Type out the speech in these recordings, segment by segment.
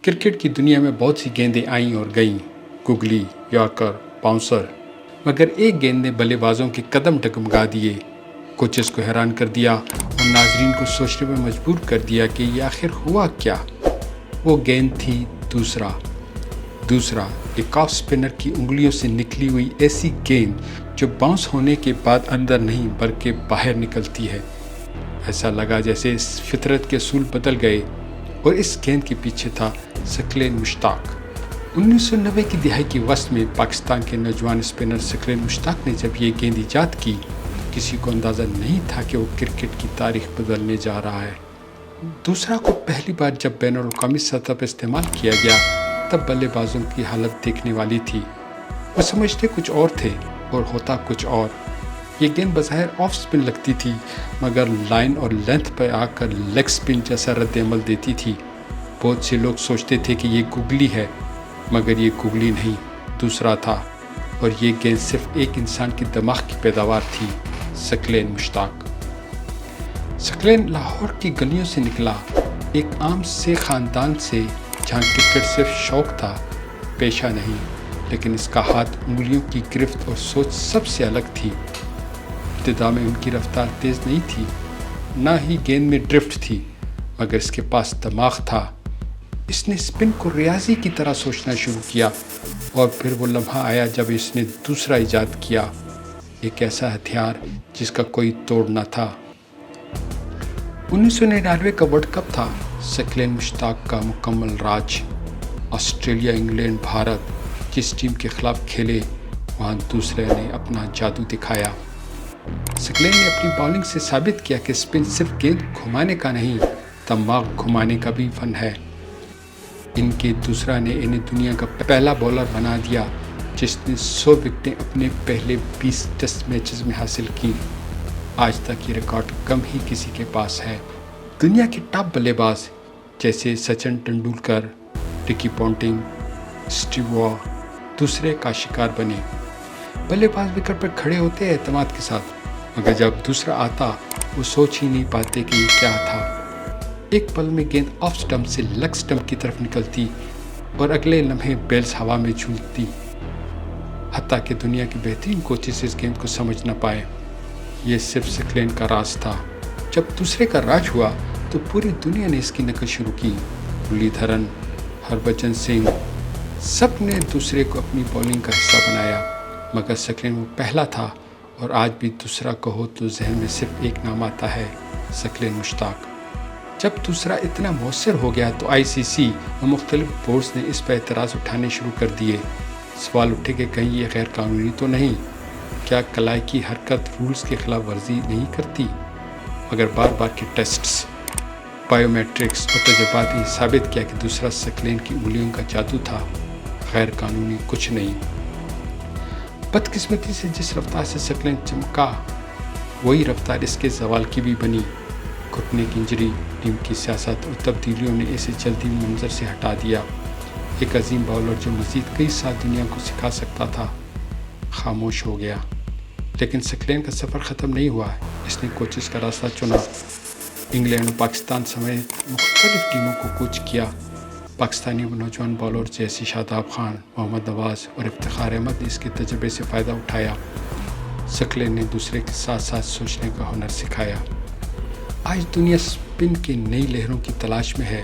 Cricket کی دنیا میں بہت سی گیندیں آئیں اور گئیں، گگلی، یارکر، باؤنسر، مگر ایک گیند نے بلے بازوں کے قدم ڈگمگا دیے، کوچز کو حیران کر دیا اور ناظرین کو سوچنے پر مجبور کر دیا کہ یہ آخر ہوا کیا۔ وہ گیند تھی دوسرا ایک آف اسپنر کی انگلیوں سے نکلی ہوئی ایسی گیند جو باؤنس ہونے کے بعد اندر نہیں بلکہ باہر نکلتی ہے۔ ایسا لگا جیسے اس فطرت کے اصول بدل گئے، اور اس گیند کے پیچھے تھا ثقلین مشتاق۔ 1990 کی دہائی کے وسط میں پاکستان کے نوجوان اسپنر ثقلین مشتاق نے جب یہ گیند ایجاد کی تو کسی کو اندازہ نہیں تھا کہ وہ کرکٹ کی تاریخ بدلنے جا رہا ہے۔ دوسرا کو پہلی بار جب بین الاقوامی سطح پر استعمال کیا گیا تب بلے بازوں کی حالت دیکھنے والی تھی۔ وہ سمجھتے کچھ اور تھے اور ہوتا کچھ اور۔ یہ گیند بظاہر آف سپن لگتی تھی مگر لائن اور لینتھ پر آ کر لیگ سپن جیسا رد عمل دیتی تھی۔ بہت سے لوگ سوچتے تھے کہ یہ گگلی ہے، مگر یہ گگلی نہیں، دوسرا تھا، اور یہ گیند صرف ایک انسان کے دماغ کی پیداوار تھی، ثقلین مشتاق۔ ثقلین لاہور کی گلیوں سے نکلا، ایک عام سے خاندان سے جہاں کرکٹ صرف شوق تھا، پیشہ نہیں، لیکن اس کا ہاتھ، انگلیوں کی گرفت اور سوچ سب سے الگ تھی۔ ابتدا میں ان کی رفتار تیز نہیں تھی، نہ ہی گیند میں ڈرفٹ تھی، مگر اس کے پاس دماغ تھا۔ اس نے اسپن کو ریاضی کی طرح سوچنا شروع کیا، اور پھر وہ لمحہ آیا جب اس نے دوسرا ایجاد کیا، ایک ایسا ہتھیار جس کا کوئی توڑ نہ تھا۔ 1999 کا ورلڈ کپ تھا، ثقلین مشتاق کا مکمل راج۔ آسٹریلیا، انگلینڈ، بھارت جس ٹیم کے خلاف کھیلے وہاں دوسرے نے اپنا جادو دکھایا۔ ثقلین نے اپنی بالنگ سے ثابت کیا کہ اسپن صرف گیند گھمانے کا نہیں، دماغ گھمانے کا بھی فن ہے۔ ان کے دوسرا نے انہیں دنیا کا پہلا بولر بنا دیا جس نے 100 وکٹیں اپنے پہلے 20 ٹیسٹ میچز میں حاصل کی۔ آج تک یہ ریکارڈ کم ہی کسی کے پاس ہے۔ دنیا کے ٹاپ بلے باز جیسے سچن ٹنڈولکر، رکی پونٹنگ، اسٹیو وا دوسرے کا شکار بنے۔ بلے باز وکٹ پر کھڑے ہوتے اعتماد کے ساتھ، مگر جب دوسرا آتا وہ سوچ ہی نہیں پاتے کہ یہ کیا تھا۔ ایک پل میں گیند آف سٹمپ سے لیگ سٹمپ کی طرف نکلتی اور اگلے لمحے بیلز ہوا میں جھولتی، حتیٰ کہ دنیا کے بہترین کوچز اس گیند کو سمجھ نہ پائے۔ یہ صرف ثقلین کا راز تھا۔ جب دوسرے کا راج ہوا تو پوری دنیا نے اس کی نقل شروع کی۔ مرلی دھرن، ہربھجن سنگھ، سب نے دوسرے کو اپنی بالنگ کا حصہ بنایا، مگر ثقلین وہ پہلا تھا، اور آج بھی دوسرا کہو تو ذہن میں صرف ایک نام آتا ہے، ثقلین مشتاق۔ جب دوسرا اتنا مؤثر ہو گیا تو ICC اور مختلف بورڈز نے اس پر اعتراض اٹھانے شروع کر دیے۔ سوال اٹھے کہ کہیں یہ غیر قانونی تو نہیں؟ کیا کلائی کی حرکت رولز کی خلاف ورزی نہیں کرتی؟ مگر بار بار کے ٹیسٹس، بائیو میٹرکس اور تجربات نے ثابت کیا کہ دوسرا ثقلین کی انگلیوں کا جادو تھا، غیر قانونی کچھ نہیں۔ بدقسمتی سے جس رفتار سے ثقلین چمکا وہی رفتار اس کے زوال کی بھی بنی۔ گھٹنے کی انجری، ٹیم کی سیاست اور تبدیلیوں نے اسے جلدی منظر سے ہٹا دیا۔ ایک عظیم باؤلر جو مزید کئی سال دنیا کو سکھا سکتا تھا، خاموش ہو گیا۔ لیکن ثقلین کا سفر ختم نہیں ہوا، اس نے کوچز کا راستہ چنا، انگلینڈ اور پاکستان سمیت مختلف ٹیموں کو کوچ کیا۔ پاکستانی نوجوان باؤلر جیسے شاداب خان، محمد نواز اور افتخار احمد نے اس کے تجربے سے فائدہ اٹھایا۔ ثقلین نے دوسرے کے ساتھ ساتھ سوچنے کا ہنر سکھایا۔ آج دنیا اسپن کی نئی لہروں کی تلاش میں ہے،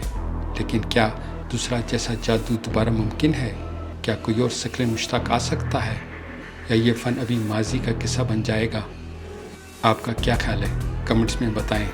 لیکن کیا دوسرا جیسا جادو دوبارہ ممکن ہے؟ کیا کوئی اور ثقلین مشتاق آ سکتا ہے، یا یہ فن ابھی ماضی کا قصہ بن جائے گا؟ آپ کا کیا خیال ہے؟ کمنٹس میں بتائیں۔